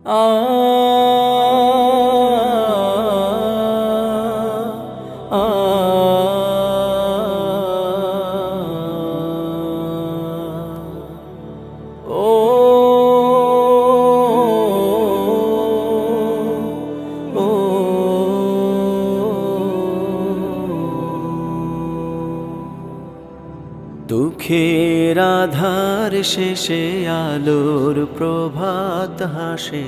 আ আ ও ও দুঃখের আধার শেষে আলোর প্রভাত হাসে,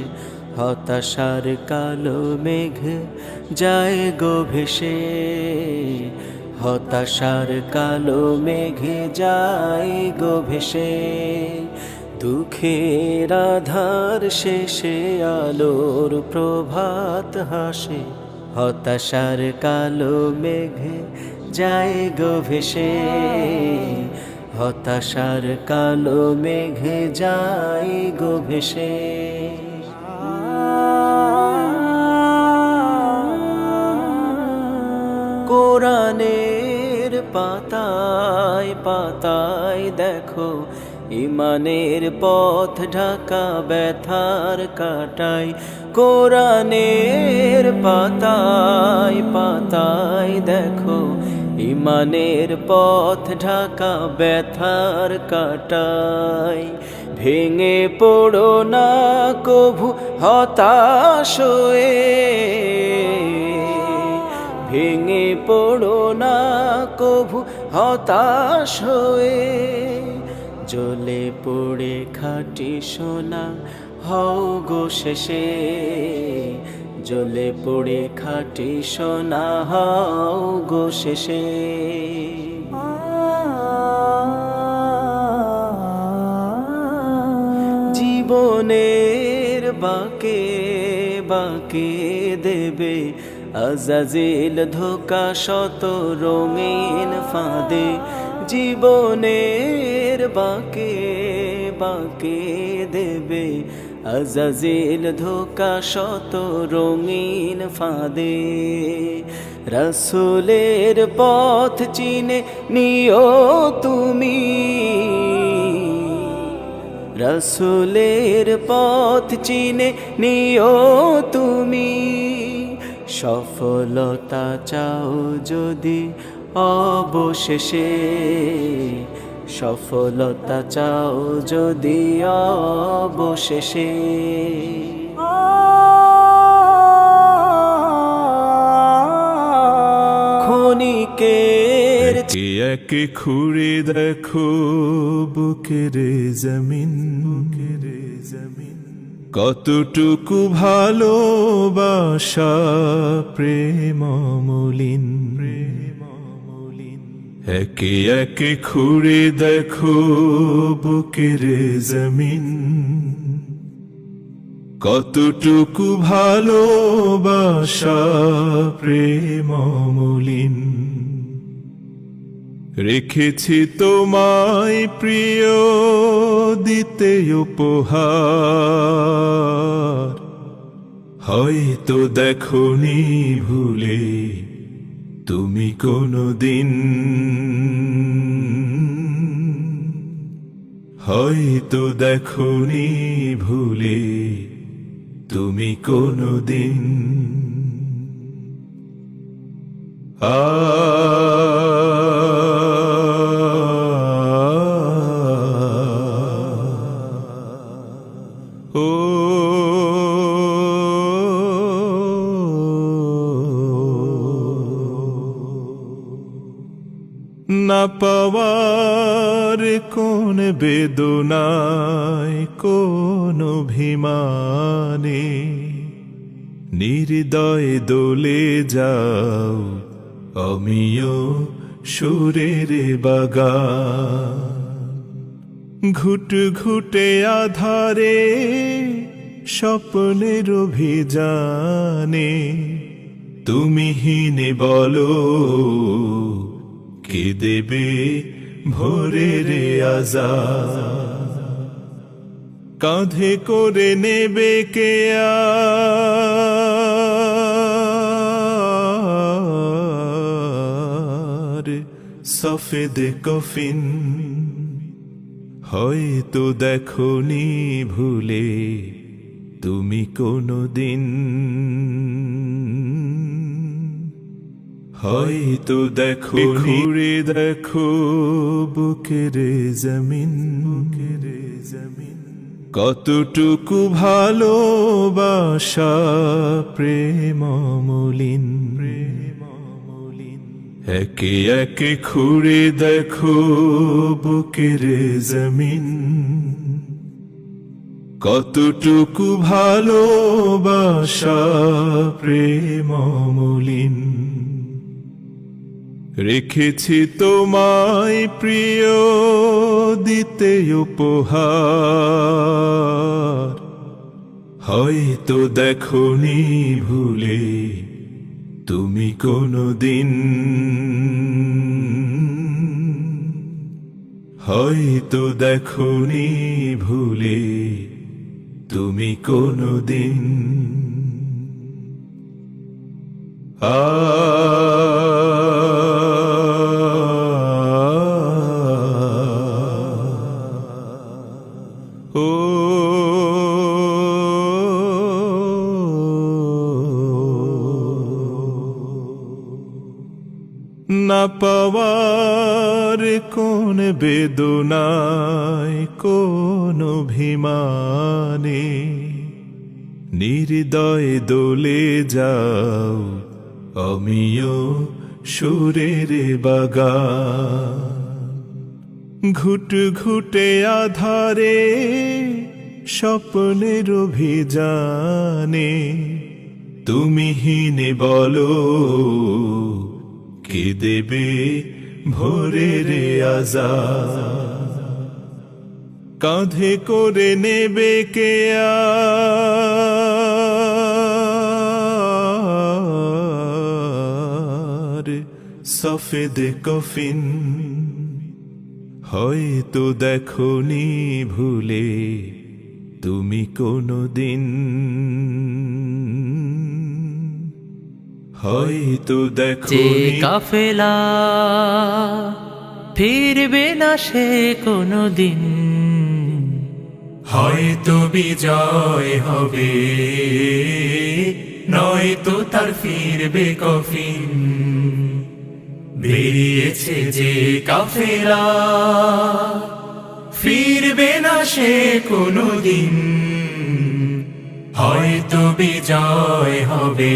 হতাশার কালো মেঘ যায় গো ভেসে, হতাশার কালো মেঘ যায় গো ভেসে। দুঃখের আধার শেষে আলোর প্রভাত হাসে, হতাশার কালো মেঘ যায় গো ভেসে, হতাশার কালো মেঘ যায় গো ভেসে। কোরআনের পাতায় পাতায় দেখো, ইমানের পথ ঢাকা ব্যথার কাটাই। কোরআনের পাতায় পাতায় দেখো, ইমানের পথ ঢাকা ব্যথার কাটাই। ভেঙে পড়ো না কভু হতাশ হয়ে, ভেঙে পড়ো না কভু হতাশ হয়ে। জ্বলে পড়ে খাঁটি সোনা হও গো শেষে, জ্বলে পড়ে খাঁটি সোনা হও গো শেষে। জীবনের বাঁকে বাঁকে দেবে আজাজিল ধোকা শত রঙিন ফাঁদে। জীবনের বাঁকে বাঁকে দেবে আজাজিল ধোকা শত রঙিন ফাঁদে। রাসূলের পথ চিনে নিও তুমি, রাসূলের পথ চিনে নিও তুমি। সফলতা চাও যদি অবশেষে, সফলতা চাও যদি অবশেষে। ক্ষণিকের একে একে খুঁড়ে দেখো বুকের জমিন, কতটুকু ভালোবাসা প্রেম মলিন। একে একে খুঁড়ে দেখো বুকের জমিন, কতটুকু ভালোবাসা প্রেম মলিন। রেখেছি তোমায় প্রিয় দিতে উপহার, হয়তো দেখোনি ভুলে তুমি কোনদিন, হয়তো দেখোনি ভুলে তুমি কোনদিন। ও না পাওয়ার কোন বেদনায় কোন অভিমানে, নির্দয় দোলে যাও আমিও সুরের বাগান। ঘুট ঘুটে আধারে স্বপ্নের অভিযানে, তুমি হিনে বলো কে দেবে ভোরের আজান। কাঁধে করে নেবে কে আর সফেদ কফিন, হয়তো দেখোনি ভুলে তুমি কোনদিন হয়তো দেখো ঘুরে দেখো বুকের জমিন কতটুকু ভালোবাসা প্রেম মলিন একে একে ঘুরে দেখো বুকের জমিন কতটুকু ভালোবাসা প্রেম মলিন রেখেছি তোমায় প্রিয় দিতে উপহার হয়তো দেখোনি ভুলে তুমি কোনদিন হয়তো দেখোনি ভুলে তুমি কোনদিন ও না পাওয়ার কোন বেদনায় কোন অভিমানে নির্দয় দোলে যাও আমিও সুরের বাগান ঘুট ঘুটে আধারে স্বপ্নের অভিযানে তুমি হিনে বলো কে দেবে ভোরের আজাদ কাঁধে করে নেবে কে আর সফেদ কফিন হয়তো দেখোনি ভুলে তুমি কোনদিন হয়তো যে দেখোনি কাফেলা ফিরবে না সে কোনদিন হয়তো বিজয় হবে নয়তো তার ফিরবে কফিন বেরিয়েছে যে কাফেলা ফিরবে না সে কোনদিন হয়তো বিজয় হবে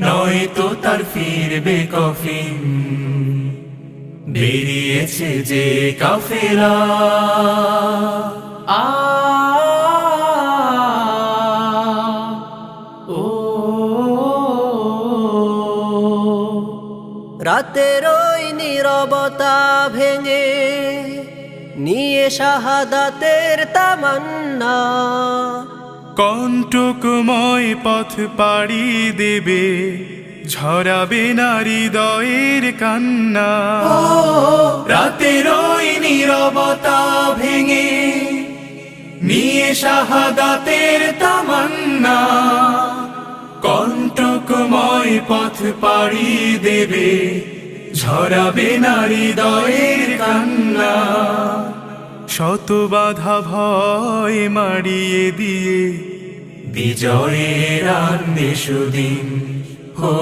নয়তো তার ফিরবে কফিন বেরিয়েছে যে কাফেলা আ ও রাতের ওই নীরবতা ভেঙে নিয়ে শাহাদাতের তামান্না কণ্টকময় পথ পাড়ি দেবে ঝরাবে না হৃদয়ের কান্না রাতের ওই নীরবতা ভেঙে নিয়ে শাহাদাতের তামান্না কণ্টকময় পথ পাড়ি দেবে ঝরাবে না হৃদয়ের কান্না শত বাধা ভয় মারিয়ে দিয়ে বিজয়ের আনবে সুদিন ও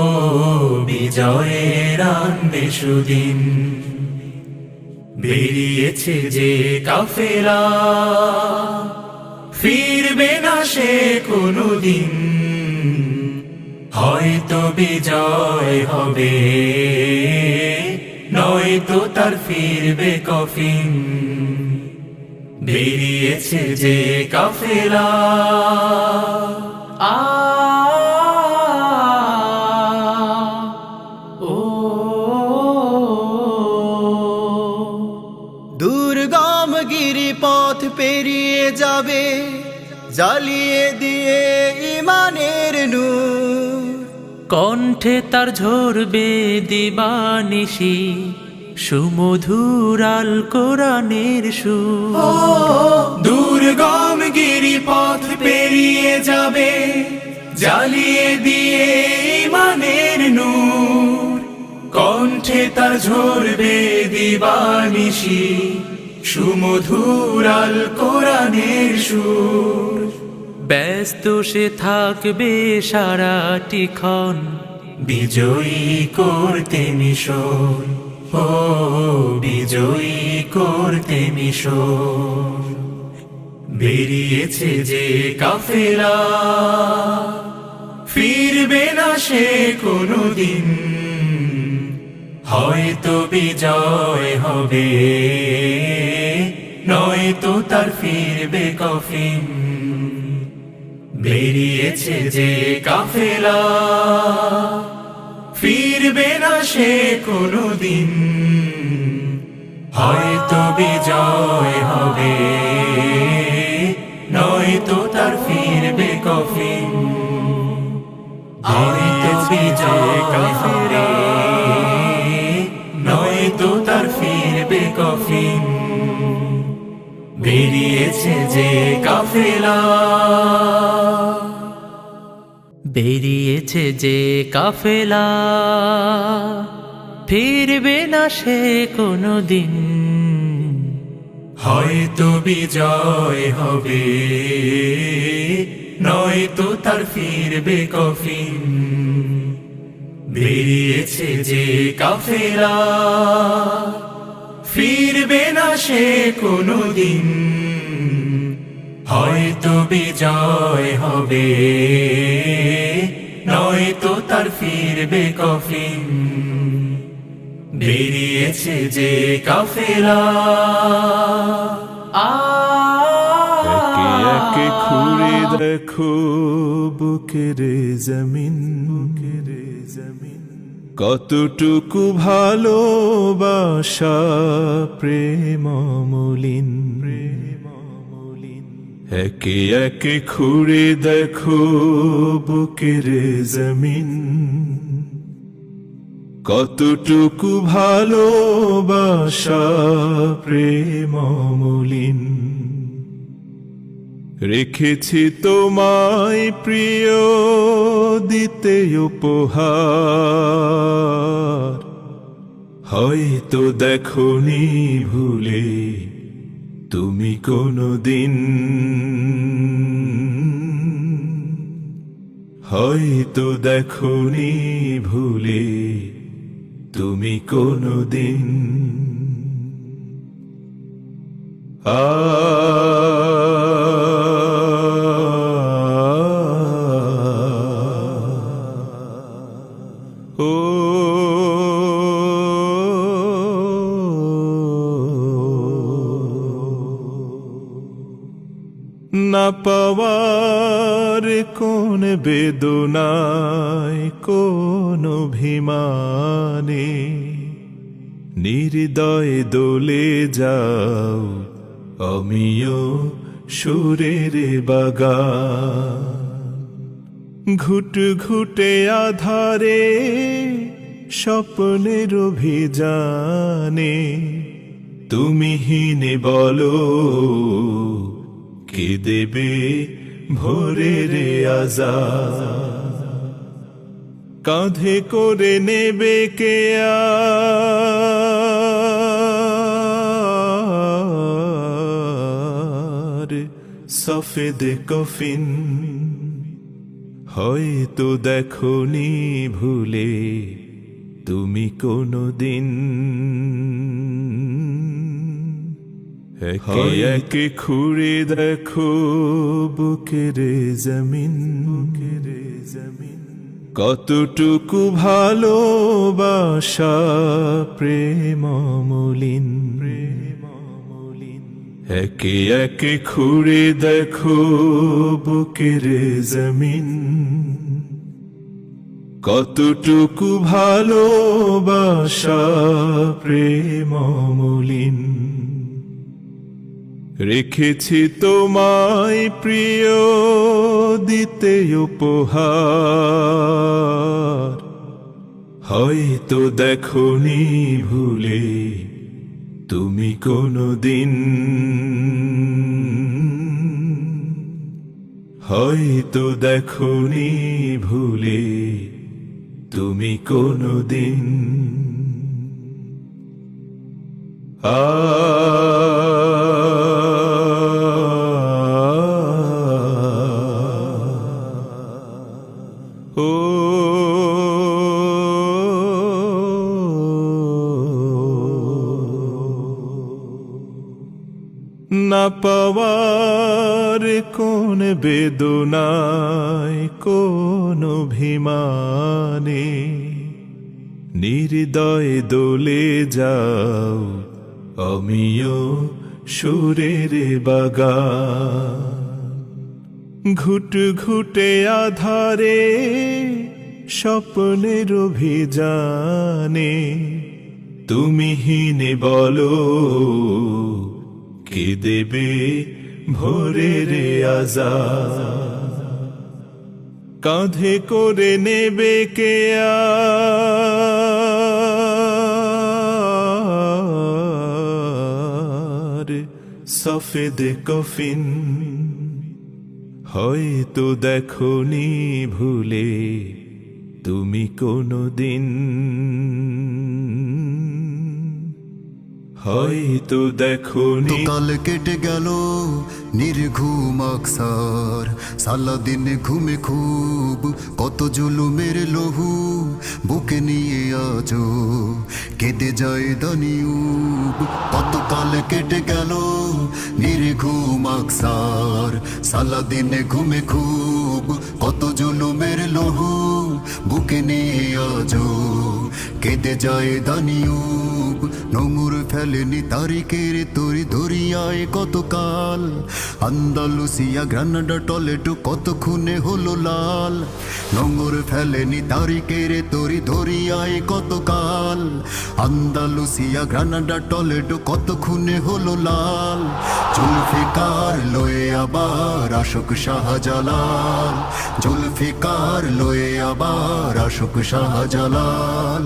বিজয়ের আনবে সুদিন বেরিয়েছে যে কাফেলা ফিরবে না সে কোনদিন হয়তো বিজয় হবে নয়তো তার ফিরবে কফিন বেরিয়েছে যে কাফেলা আ ও দুর্গম গিরিপথ পেরিয়ে যাবে জ্বালিয়ে দিয়ে ইমানের নূর কণ্ঠে তার ঝরবে দিবানিশি সুমধুর আল কোরআনের সুর দুর্গম গিরিপথ পেরিয়ে যাবে জ্বালিয়ে দিয়ে ইমানের নূর কণ্ঠে তার ঝরবে দিবানিশি সুমধুর আল কোরআনের সুর ব্যস্ত সে থাকবে সারাটি ক্ষণ, বিজয়ী করতে মিশন, ও বিজয়ী করতে মিশন। বেরিয়েছে যে কাফেলা, ফিরবে না সে কোনোদিন, হয়তো বিজয় হবে, নয়তো তার ফিরবে কফিন। বেরিয়েছে যে কাফেলা, ফিরবে না সে কোনোদিন, হয়তো বিজয় হবে, নয়তো তার ফিরবে কফিন। হয়তো বিজয় কাফেলা, নয়তো তার ফিরবে কফিন। বেরিয়েছে যে কাফেলা, বেরিয়েছে যে কাফেলা, ফিরবে না সে কোনোদিন, হয়তো বিজয় হবে, নয়তো তার ফিরবে কফিন। বেরিয়েছে যে কাফেলা, ফিরবে না সে কোনোদিন, হয়তো বিজয় হবে, নয়তো তার ফিরবে কফিন। বেরিয়েছে যে কাফেলা। একে একে খুঁড়ে দেখো বুকের জমিন, কতটুকু ভালোবাসা প্রেম মলিন। একে একে খুঁড়ে দেখো বুকের জমিন, কতটুকু ভালোবাসা প্রেম মলিন। রেখেছি তোমায় প্রিয় দিতে উপহার, হয়তো দেখোনি ভুলে তুমি কোনোদিন, হয়তো দেখোনি ভুলে তুমি কোনোদিন। ও না পাওয়ার কোন বেদনায়, কোন অভিমানে নির্দয় দোলে যাও আমিও সুরের বাগান। ঘুট ঘুটে আধারে স্বপ্নের অভিযানে তুমি হিনে বলো কে দেবে ভোরের আজাদ। কাঁধে করে নেবে কে আর সফেদ কফিন, হয়তো দেখোনি ভুলে তুমি কোনোদিন। একে একে খুঁড়ে দেখো বুকের জমিন, কতটুকু ভালোবাসা প্রেম মলিন। একে একে খুঁড়ে দেখো বুকের জমিন, কতটুকু ভালোবাসা প্রেম মলিন। রেখেছি তোমায় প্রিয় দিতে উপহার, হয়তো দেখোনি ভুলে তুমি কোনোদিন, হয়তো দেখোনি ভুলে তুমি কোনোদিন। এমন বেদনায় কোন অভিমানে নির্দয় দোলে যাও আমিও সুরের বাগান ঘুট ঘুটে আধারে স্বপ্নের অভিযানে তুমি হিনে বলো কে দেবে ভোরের আজাদ কাঁধে করে নেবে কে আর সফেদ কফিন হয়তো দেখোনি ভুলে তুমি কোনো দিন হয়তো দেখোনি কাল কেটে গেল নির্ঘুম আকসার সালাদিন ঘুমে খুব কত জুলুমের লহু বুকে নিয়ে আজো কেঁদে যায় দানিউব কত কাল কেটে গেল নির্ঘুম আকসার সালাদিন ঘুমে খুব কত জুলুমের লহু বুকে নিয়ে আজো কেঁদে যায় দানিউব নোংর ফেলেনি তারিখের তরি দরিয়ায় কতকাল আন্দালুসিয়া গ্রানাডা টলেটো কত খুনে হলো লাল নোংর ফেলেনি তারিখের তরি দরিয়ায় কতকাল আন্দালুসিয়া গ্রানাডা টলেটো কত খুনে হলো লাল জুলফিকার লয়ে আবার আশোক শাহজালাল জুলফিকার লয়ে আবার আশোক শাহজালাল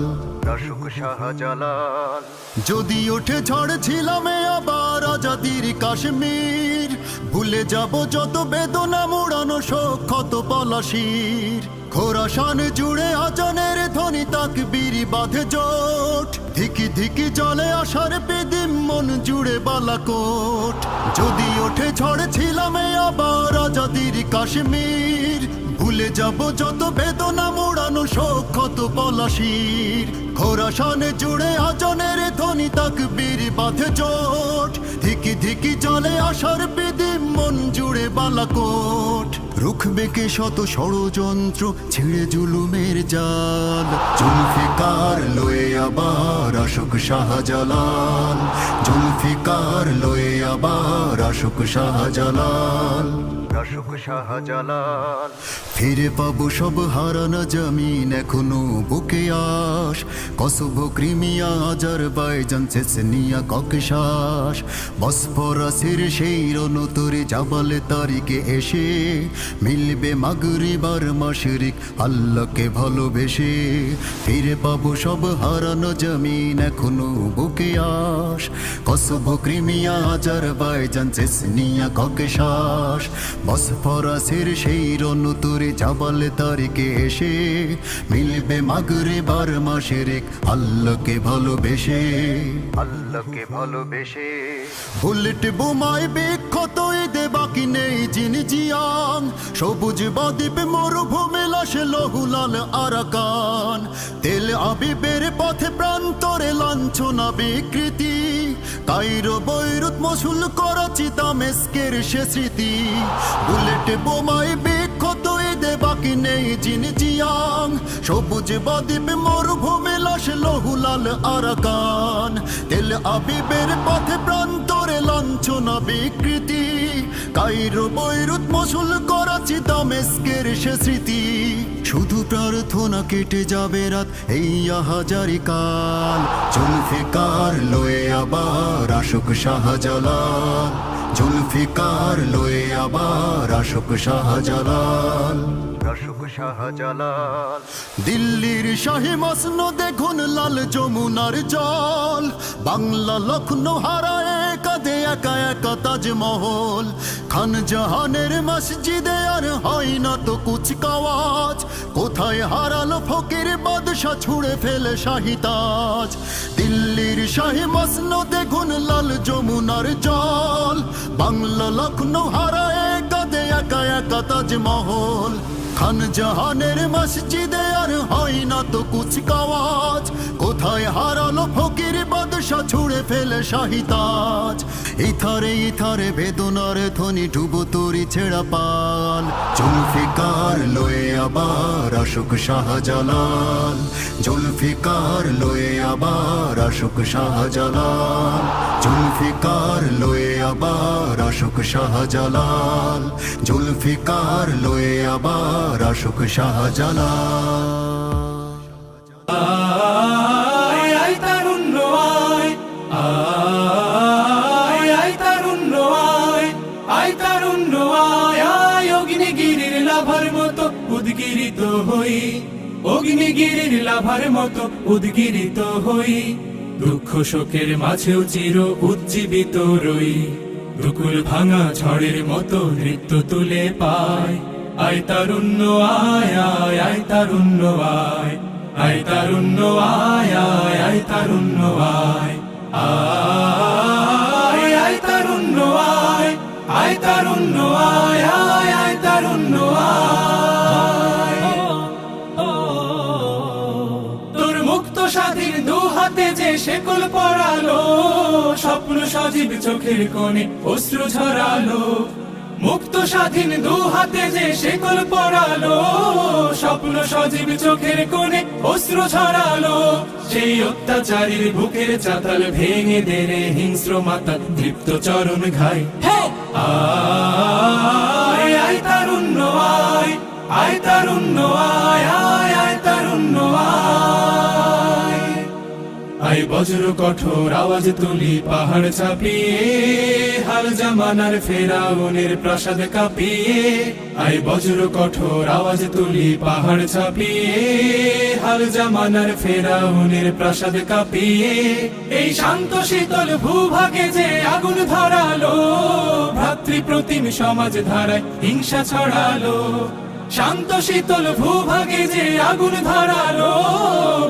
যদি ওঠে ঝড় ছিলাম আবার আজাদির কাশ্মীর ভুলে যাব যত বেদনা মোড়ানো শোক ক্ষত পলাশির খোরাসান জুড়ে আজানের ধ্বনি তাকবীর বাঁধে জোট ধিকি ধিকি জলে আসার পেদিম মন জুড়ে বালাকোট যদি ওঠে ঝড় ছিলাম আবার আজাদির কাশ্মীর ভুলে যাব যত বেদনা মোড়ানো শোক ক্ষত পলাশির খোরাসানে জুড়ে আজানের ধ্বনি তাকবীর বাঁধে জোট ধিকি ধিকি জলে আসার পেদিম মন জুড়ে বালাকোট রুখবে কে শত ষড়যন্ত্র ছিঁড়ে জুলুমের জাল জুলফিকার লয়ে আবার আশোক শাহজালাল জুলফিকার লয়ে আবার আশোক শাহজালাল ফিরে পাবো সব হারানো জমিন এখনো বুকে আস Kosovo Crimea Azerbaijan Chechnya Caucasus বসফরাসের সেই রণতরে জাবালে তারিকে এসে মিলবে মাগরিব আর মাশরিক আল্লাহকে ভালোবেসে ফিরে পাবো সব হারানো জমিন এখনো বুকে আস Kosovo Crimea Azerbaijan Chechnya Caucasus বসফরাসের সেই রণতরে জাবালে তারিকে এসে মিলবে মাগরিব আর মাশরিক আল্লাহকে ভালোবেসে বুলেট বোমায় বিক্ষত এদে বাকি নেই জিন জিয়াং সবুজ বদ্বীপ মরুভূমি লাশে লহুলাল আরাকান তেল আবিবের পথে প্রান্তরে লাঞ্ছনা বিকৃতি কায়রো বৈরুত মসুল করাচি দামেস্কের সে স্মৃতি বুলেট বোমায় বিক্ষত এদে বাকি নেই জিন জিয়াং সবুজ বদ্বীপ মরুভূমি লাশে লহুলাল আরাকান তেল আবিবের পথে প্রান্তরে লাঞ্ছনা বিকৃতি কায়রো বৈরুত মসুল করাচি দামেস্কের সে স্মৃতি শুধু প্রার্থনা কেটে যাবে রাত এই হাজারি কাল জুলফিকার লয়ে আবার আশোক শাহজালাল জুলফিকার লয়ে আবার আশোক শাহজালাল দিল্লির শাহী মসনদ দেখুন লাল যমুনার জল বাংলা লখনৌ হারায় কাঁদে একা একা তাজমহল খান জাহানের মসজিদে আর হয় না তো কুচকাওয়াজ কোথায় হারালো ফকির বাদশা ছুঁড়ে ফেলে শাহী তাজ দিল্লির শাহী মসনদ দেখুন লাল যমুনার জল বাংলা লখনৌ হারায় কাঁদে একা একা তাজমহল খান জাহানের মসজিদে আর হয় না তো কুচকাওয়াজ কোথায় হারালো ফকির বাদশা ছুঁড়ে ফেলে শাহী তাজ ইথারে ইথারে বেদনার ধ্বনি ডুবো তোরি ছেঁড়া পাল জুলফিকার লয়ে আবার আশুক শাহজালাল জুলফিকার লয়ে আবার আশুক শাহজালাল জুলফিকার লয়ে আবার আশুক শাহজালাল জুলফিকার লয়ে আবার আশুক শাহজালাল আয় তারুণ্য আয় আয় তারুণ্য আয় তারুণ্য আয় অগ্নিগিরির লাভার মতো উদ্গিরিত হই অগ্নিগিরির লাভার মতো উদ্গিরিত হই দুঃখ শোকের মাঝেও চির উজ্জীবিত রই দুকুল ভাঙা ঝড়ের মতো নৃত্য তুলে পায় আয় তারুণ্য আয় তারুণ্য আয় তারুণ্য আয় তারুণ্য আয় তারুণ্য আয় তারুণ্য আয় তারুণ্য তোর মুক্ত স্বাধীন দু হাতে যে শেকল পরালো স্বপ্ন সজীব চোখের কোণে অশ্রু ঝরালো মুক্ত স্বাধীন দু হাতে যে শেকল পরালো স্বপ্ন সজীব চোখের কোণে অশ্রু ঝরালো সেই অত্যাচারীর বুকের চাতাল ভেঙে দেরে হিংস্র মাতা তৃপ্ত চরণ ঘাই আয় তারুণ্য আয় তারুণ্য আয় তারুণ্য আয় বজ্র কঠোর আওয়াজ তুলি পাহাড় চাপিয়ে হাল জামানার ফেরাউনের প্রাসাদ কাঁপিয়ে আয় বজ্র কঠোর আওয়াজ তুলি পাহাড় চাপিয়ে হাল জামানার ফেরাউনের প্রাসাদ কাঁপিয়ে এই শান্ত শীতল ভূভাগে যে আগুন ধরালো ভ্রাতৃ প্রতিম সমাজ ধারায় হিংসা ছড়ালো শান্ত শীতল ভূভাগে যে আগুন ধরালো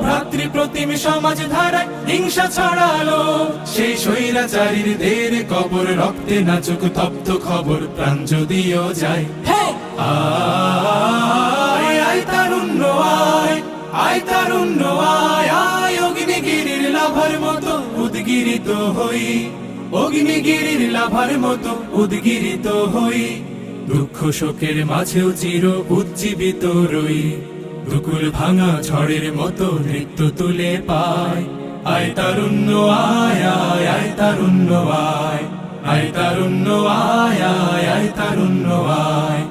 ভ্রাতৃ প্রতিম সমাজ ধারায় হিংসা ছড়ালো সেই স্বৈরাচারীর দের কবর রক্তে নাচুক তপ্ত খবর প্রাণ যদিও যায় আয় তারুণ্য আয় তারুণ্য আয় অগ্নিগিরির লাভার মতো উদ্গিরিত হই অগ্নিগিরির লাভার মতো উদ্গিরিত হই দুঃখ শোকের মাঝেও চির উজ্জীবিত রই দুকুল ভাঙা ঝড়ের মতো নৃত্য তুলে পায় আয় তারুণ্য আয় তারুণ্য আয় তারুণ্য আয় তারুণ্য আয়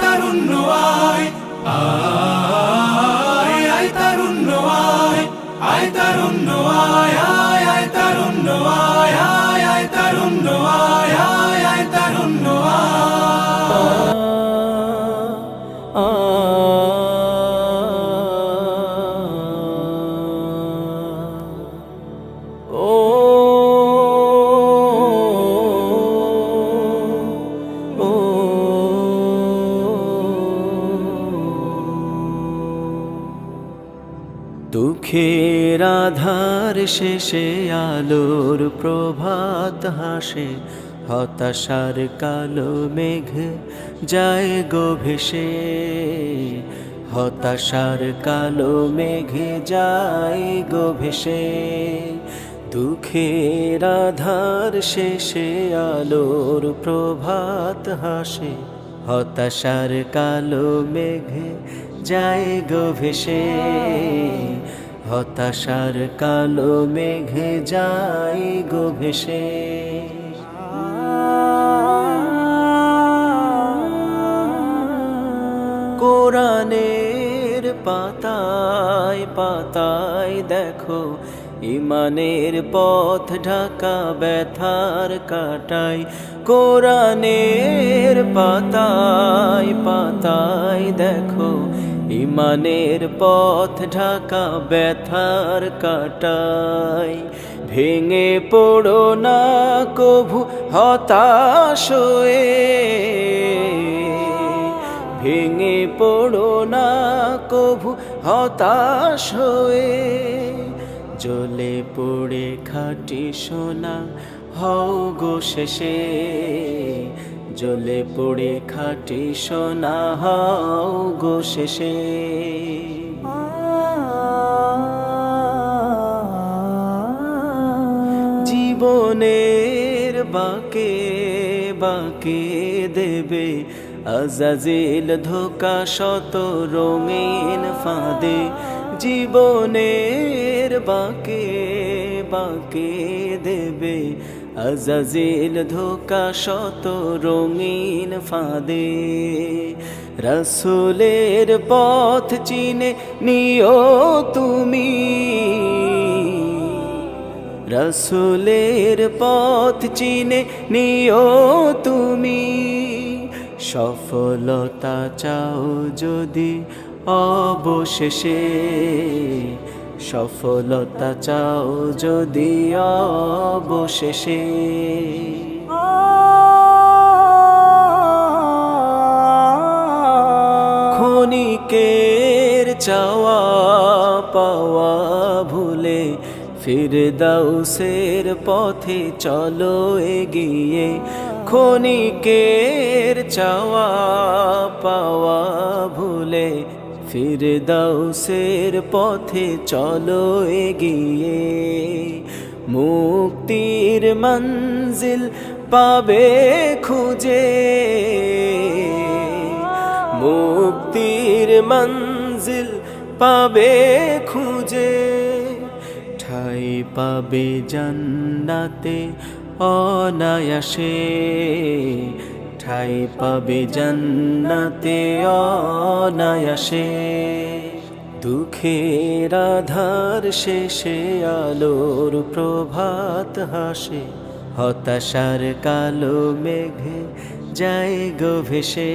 তারুণ্য আয় তারুণ্য আয় তারুণ্য আয় তারুণ্য আয় তারুণ্য আয় তারুণ্য দুঃখের আধার শেষে আলোর প্রভাত হাসে হতাশার কালো মেঘ যায় গো ভেসে হতাশার কালো মেঘ যায় গো ভেসে দুঃখের আধার শেষে আলোর প্রভাত হাসে হতাশার কালো মেঘ যায় গো ভেসে হতাশার কালো মেঘ যায় গো ভেসে কোরআনের পাতায় পাতায় দেখো ইমানের পথ ঢাকা ব্যথার কাটায় কোরআনের পাতায় পাতায় দেখো ইমানের পথ ঢাকা ব্যথার কাটায় ভেঙে পড়ো না কভু হতাশ হয়ে ভেঙে পড়ো না কভু হতাশ হয়ে জ্বলে পড়ে খাঁটি সোনা হও গো শেষে জ্বলে পড়ে খাঁটি সোনা হও গো শেষে জীবনের বাঁকে বাঁকে দেবে আজাজিল ধোকা শত রঙিন ফাঁদে, জীবনের বাঁকে বাঁকে দেবে আজাজিল ধোকা শত রঙিন ফাঁদে। রাসূলের পথ চিনে নিও তুমি, রাসূলের পথ চিনে নিও তুমি, সফলতা চাও যদি অবশেষে, সফলতা চাও যদি অবশেষে। ক্ষণিকের চাওয়া পাওয়া ভুলে ফিরদাউসের পথে চলো এগিয়ে, ক্ষণিকের চাওয়া পাওয়া ভুলে ফিরদাউসের পথে চলো এগিয়ে। মুক্তির মঞ্জিল পাবে খুঁজে, মুক্তির মঞ্জিল পাবে খুঁজে, ঠাই পাবে জান্নাতে অনায়াসে, ঠাই পাবে জান্নাতে অনায়াসে। দুঃখের আধার শেষে আলোর প্রভাত হাসে, হতাশার কালো মেঘে যায় গো ভেসে,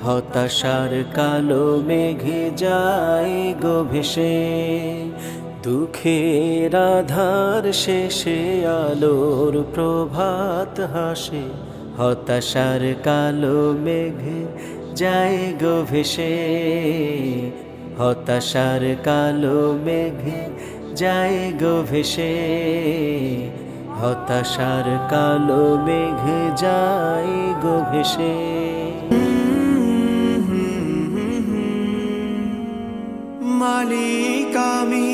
হতাশার কালো মেঘে যায় গো ভেসে। দুঃখের আধার শেষে আলোর প্রভাত হাসে, হতাশার কালো মেঘে যায় গো ভেসে, হতাশার কালো মেঘে যায় গো ভেসে, হতাশার কালো মেঘে যায় গো ভেসে। মালিক আমি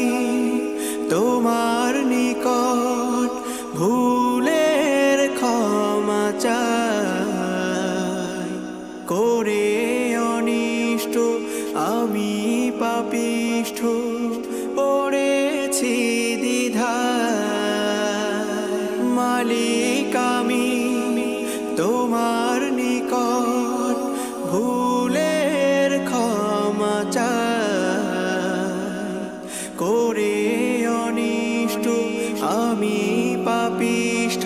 তোমার নিকট ভুলের ক্ষমা চাই, করে অনিষ্ট আমি পাপিষ্ঠ পড়েছি দ্বিধায়। মালিক আমি তোমার নিকট ভুলের ক্ষমা চাই, করে অনিষ্ট আমি পাপিষ্ঠ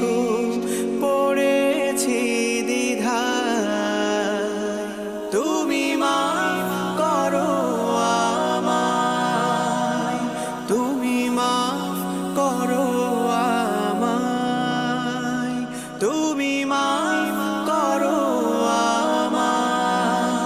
পড়েছি দ্বিধায়। তুমি মাফ করো আমায়, তুমি মাফ করো আমায়, তুমি মাফ করো আমায়,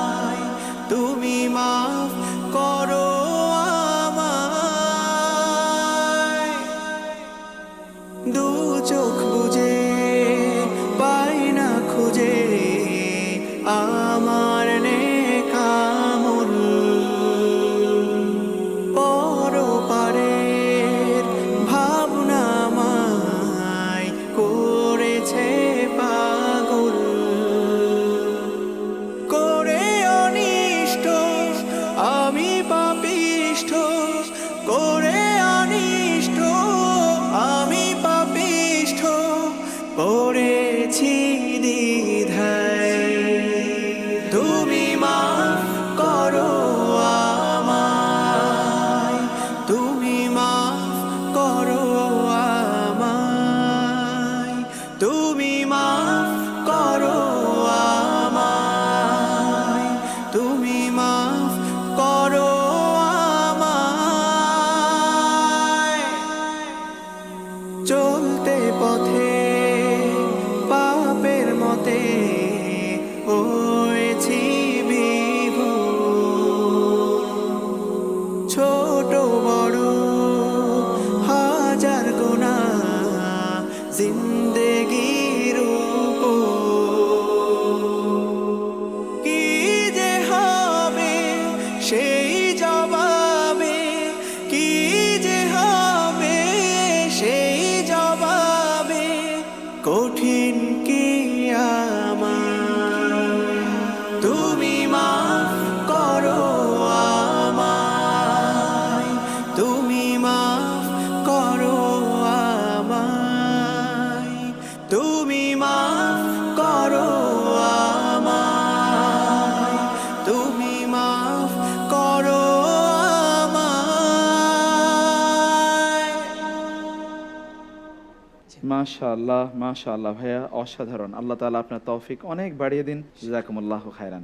মাশাআল্লাহ মাশাআল্লাহ ভাইয়া, অসাধারণ। আল্লাহ তাআলা আপনার তৌফিক অনেক বাড়িয়ে দিন। জাযাকুমুল্লাহু খাইরান।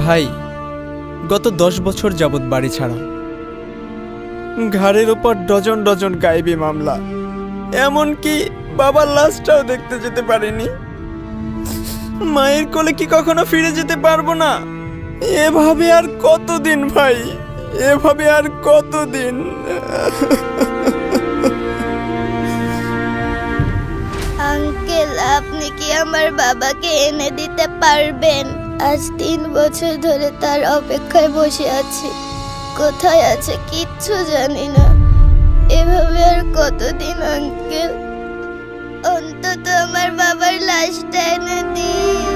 ভাই, গত 10 বছর যাবৎ বাড়ি ছাড়া, ঘাড়ের উপর ডজন ডজন গায়েবী মামলা, এমনকি বাবার লাশটাও দেখতে যেতে পারিনি। মায়ের কোলে কি কখনো ফিরে যেতে পারবো না? এভাবে আর কতদিন ভাই, এভাবে আর কতদিন? আঙ্কেল, আপনি কি আমার বাবাকে এনে দিতে পারবেন? আজ 3 বছর ধরে তার অপেক্ষায় বসে আছি। কোথায় আছে কিচ্ছু জানি না। এভাবে আর কতদিন আঙ্কেল? অন্তত আমার বাবার লাশটা এনে দিন।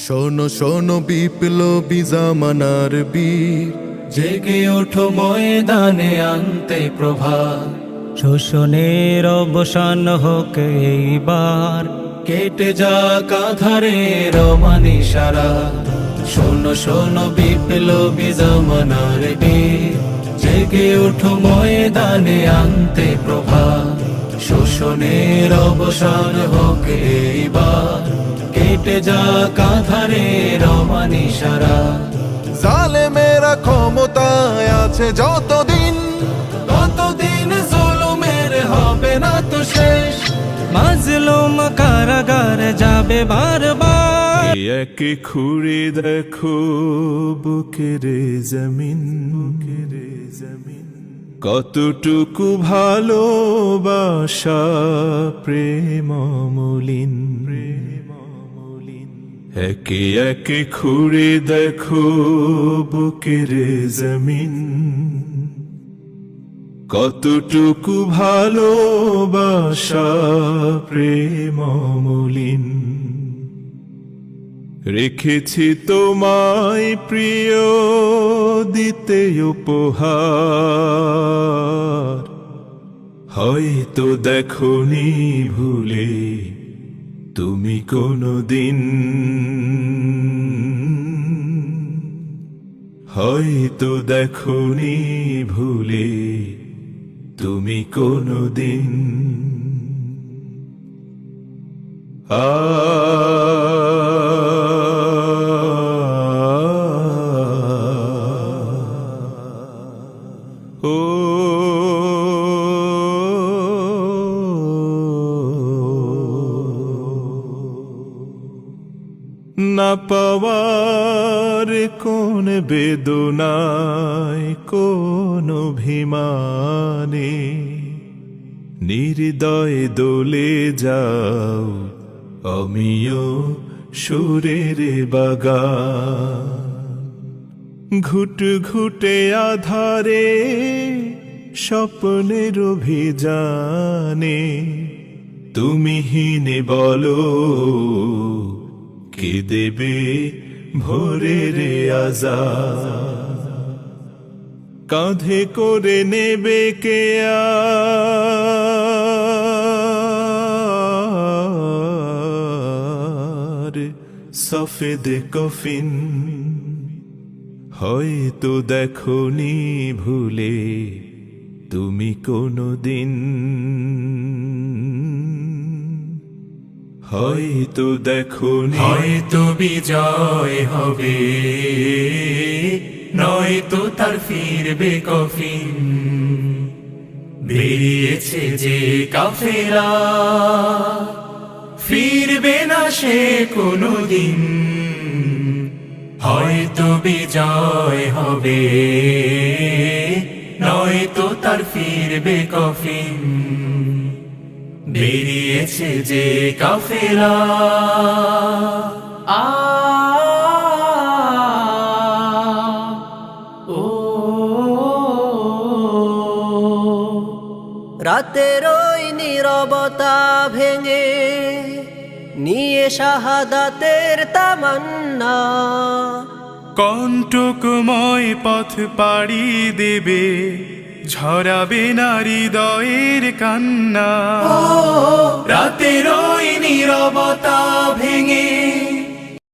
শোনো শোনো বিপ্লবী জামানার বীর, জেগে ওঠো ময়দানে আনতে প্রভাত, শোষণের অবসান হোক এইবার, কেটে যাক আধারের অমানিসারা। শোনো শোনো বিপ্লবী জামানার বীর, জেগে ওঠো ময়দানে আনতে প্রভাত, শোষণের অবসান হোক এইবার, কেটে যাক আধারের অমানিসারা। জালেমেরা ক্ষমতায় আছে যতদিন, কতদিন জুলুমের হবে না তো শেষ, মাজলুম কারাগারে যাবে বারবার। একে খুঁড়ে দেখো বুকের জমিন, কতটুকু ভালোবাসা প্রেম মলিন। একে একে খুঁড়ে দেখো বুকের জমিন, কতটুকু ভালোবাসা প্রেম মলিন। রেখেছি তোমায় প্রিয় দিতে উপহার, হয়তো দেখোনি ভুলে তুমি কোনদিন, হয়তো দেখোনি ভুলে তুমি কোনদিন। ও না পাওয়ার কোন বেদনায়, কোন অভিমানে নির্দয় দোলে যাও আমিও সুরের বাগান। ঘুট ঘুটে আধারে স্বপ্নের অভিযানে তুমি হিনে বলো কে দেবে ভোরের আজাদ, কাঁধে করে নেবে কে আর সফেদ কফিন। হয়তো দেখোনি ভুলে তুমি কোনদিন, হয়তো দেখোনি। হয়তো বিজয় হবে, নয়তো তার ফিরবে কফিন। বেরিয়েছে যে কাফেলা, ফিরবে না সে কোনদিন। হয়তো বিজয় হবে, নয়তো তার ফিরবে কফিন। বেরিয়েছে যে কাফেলা। রাতের ওই নীরবতা ভেঙে নিয়ে শাহাদাতের তামান্না। কণ্টকময় পথ পাড়ি দেবে, ঝরাবে না হৃদয়ের কান্না। রাতের ওই নীরবতা ভেঙে